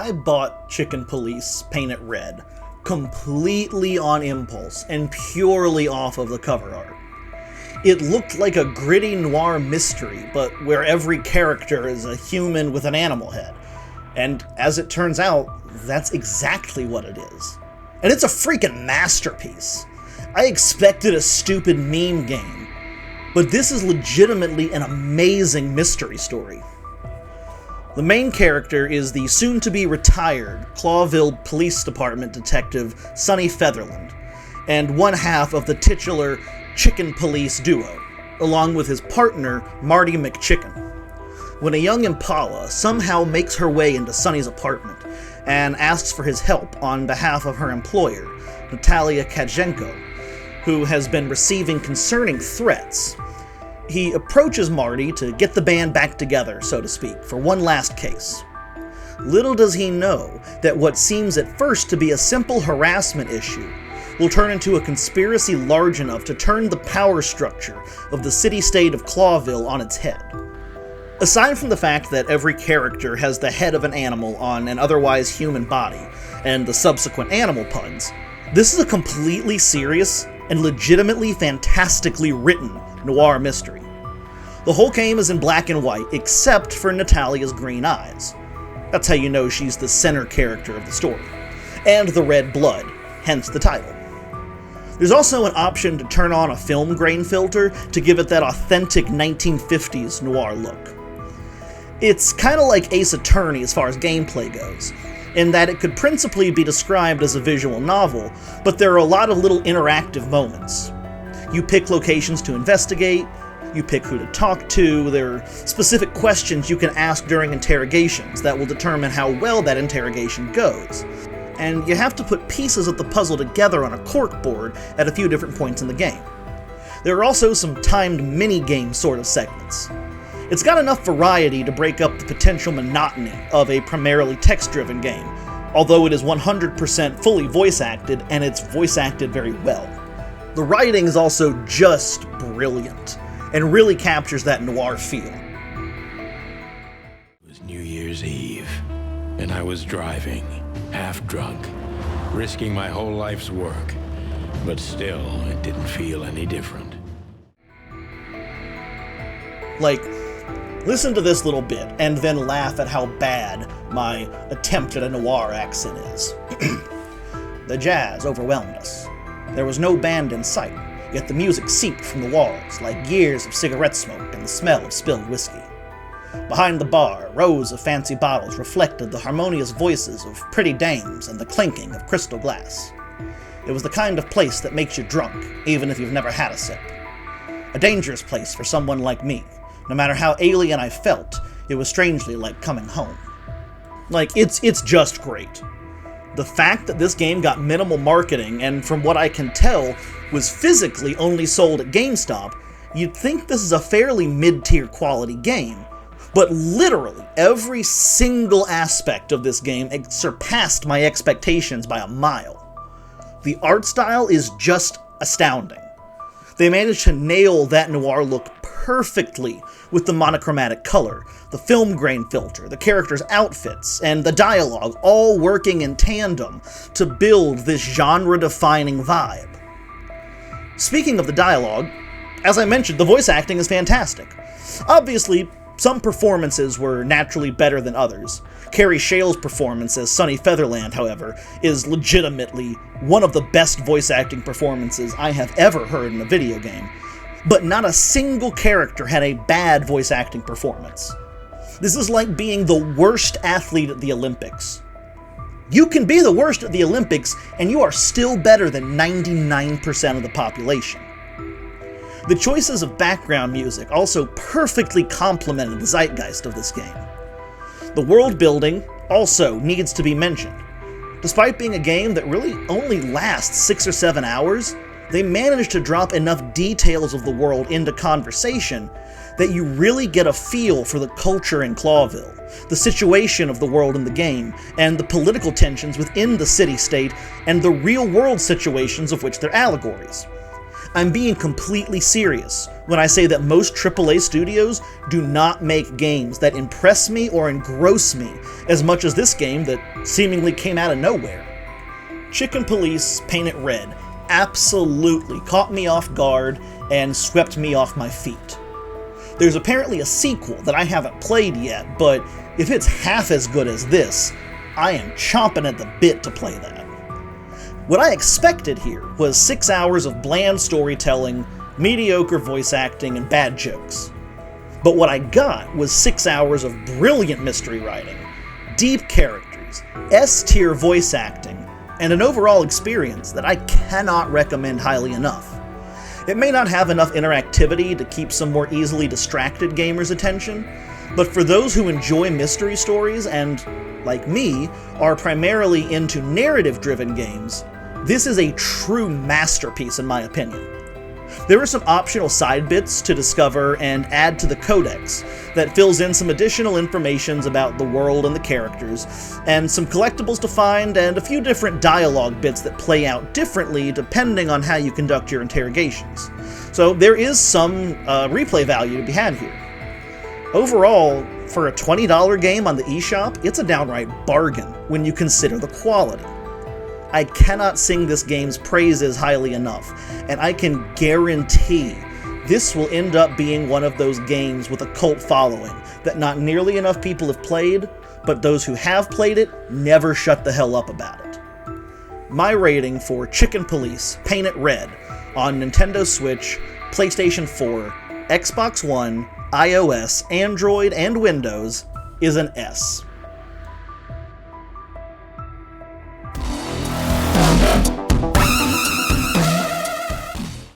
I bought Chicken Police Paint It Red completely on impulse and purely off of the cover art. It looked like a gritty noir mystery, but where every character is a human with an animal head. And as it turns out, that's exactly what it is. And it's a freaking masterpiece. I expected a stupid meme game, but this is legitimately an amazing mystery story. The main character is the soon-to-be retired Clawville Police Department detective Sonny Featherland, and one half of the titular Chicken Police duo, along with his partner Marty McChicken. When a young Impala somehow makes her way into Sonny's apartment and asks for his help on behalf of her employer, Natalia Kadjenko, who has been receiving concerning threats, he approaches Marty to get the band back together, so to speak, for one last case. Little does he know that what seems at first to be a simple harassment issue will turn into a conspiracy large enough to turn the power structure of the city-state of Clawville on its head. Aside from the fact that every character has the head of an animal on an otherwise human body, and the subsequent animal puns, this is a completely serious and legitimately fantastically written noir mystery. The whole game is in black and white, except for Natalia's green eyes. That's how you know she's the center character of the story. And the red blood, hence the title. There's also an option to turn on a film grain filter to give it that authentic 1950s noir look. It's kinda like Ace Attorney as far as gameplay goes, in that it could principally be described as a visual novel, but there are a lot of little interactive moments. You pick locations to investigate, you pick who to talk to, there are specific questions you can ask during interrogations that will determine how well that interrogation goes. And you have to put pieces of the puzzle together on a corkboard at a few different points in the game. There are also some timed mini-game sort of segments. It's got enough variety to break up the potential monotony of a primarily text-driven game, although it is 100% fully voice-acted, and it's voice-acted very well. The writing is also just brilliant, and really captures that noir feel. It was New Year's Eve, and I was driving, half drunk, risking my whole life's work, but still, it didn't feel any different. Like, listen to this little bit, and then laugh at how bad my attempt at a noir accent is. The jazz overwhelmed us. There was no band in sight, yet the music seeped from the walls like years of cigarette smoke and the smell of spilled whiskey. Behind the bar, rows of fancy bottles reflected the harmonious voices of pretty dames and the clinking of crystal glass. It was the kind of place that makes you drunk, even if you've never had a sip. A dangerous place for someone like me. No matter how alien I felt, it was strangely like coming home. Like, it's just great. The fact that this game got minimal marketing, and from what I can tell, was physically only sold at GameStop, you'd think this is a fairly mid-tier quality game. But literally, every single aspect of this game surpassed my expectations by a mile. The art style is just astounding. They managed to nail that noir look perfectly with the monochromatic color, the film grain filter, the characters' outfits, and the dialogue all working in tandem to build this genre-defining vibe. Speaking of the dialogue, as I mentioned, the voice acting is fantastic. Obviously, some performances were naturally better than others. Carrie Shale's performance as Sonny Featherland, however, is legitimately one of the best voice acting performances I have ever heard in a video game. But not a single character had a bad voice acting performance. This is like being the worst athlete at the Olympics. You can be the worst at the Olympics, and you are still better than 99% of the population. The choices of background music also perfectly complemented the zeitgeist of this game. The world building also needs to be mentioned. Despite being a game that really only lasts 6 or 7 hours, they managed to drop enough details of the world into conversation that you really get a feel for the culture in Clawville, the situation of the world in the game, and the political tensions within the city-state, and the real-world situations of which they're allegories. I'm being completely serious when I say that most AAA studios do not make games that impress me or engross me as much as this game that seemingly came out of nowhere. Chicken Police Paint It Red absolutely caught me off guard and swept me off my feet. There's apparently a sequel that I haven't played yet, but if it's half as good as this, I am chomping at the bit to play that. What I expected here was 6 hours of bland storytelling, mediocre voice acting, and bad jokes. But what I got was 6 hours of brilliant mystery writing, deep characters, S-tier voice acting, and an overall experience that I cannot recommend highly enough. It may not have enough interactivity to keep some more easily distracted gamers' attention, but for those who enjoy mystery stories and, like me, are primarily into narrative-driven games, this is a true masterpiece in my opinion. There are some optional side bits to discover and add to the codex that fills in some additional information about the world and the characters, and some collectibles to find, and a few different dialogue bits that play out differently depending on how you conduct your interrogations. So there is some replay value to be had here. Overall, for a $20 game on the eShop, it's a downright bargain when you consider the quality. I cannot sing this game's praises highly enough, and I can guarantee this will end up being one of those games with a cult following that not nearly enough people have played, but those who have played it never shut the hell up about it. My rating for Chicken Police Paint It Red on Nintendo Switch, PlayStation 4, Xbox One, iOS, Android, and Windows is an S.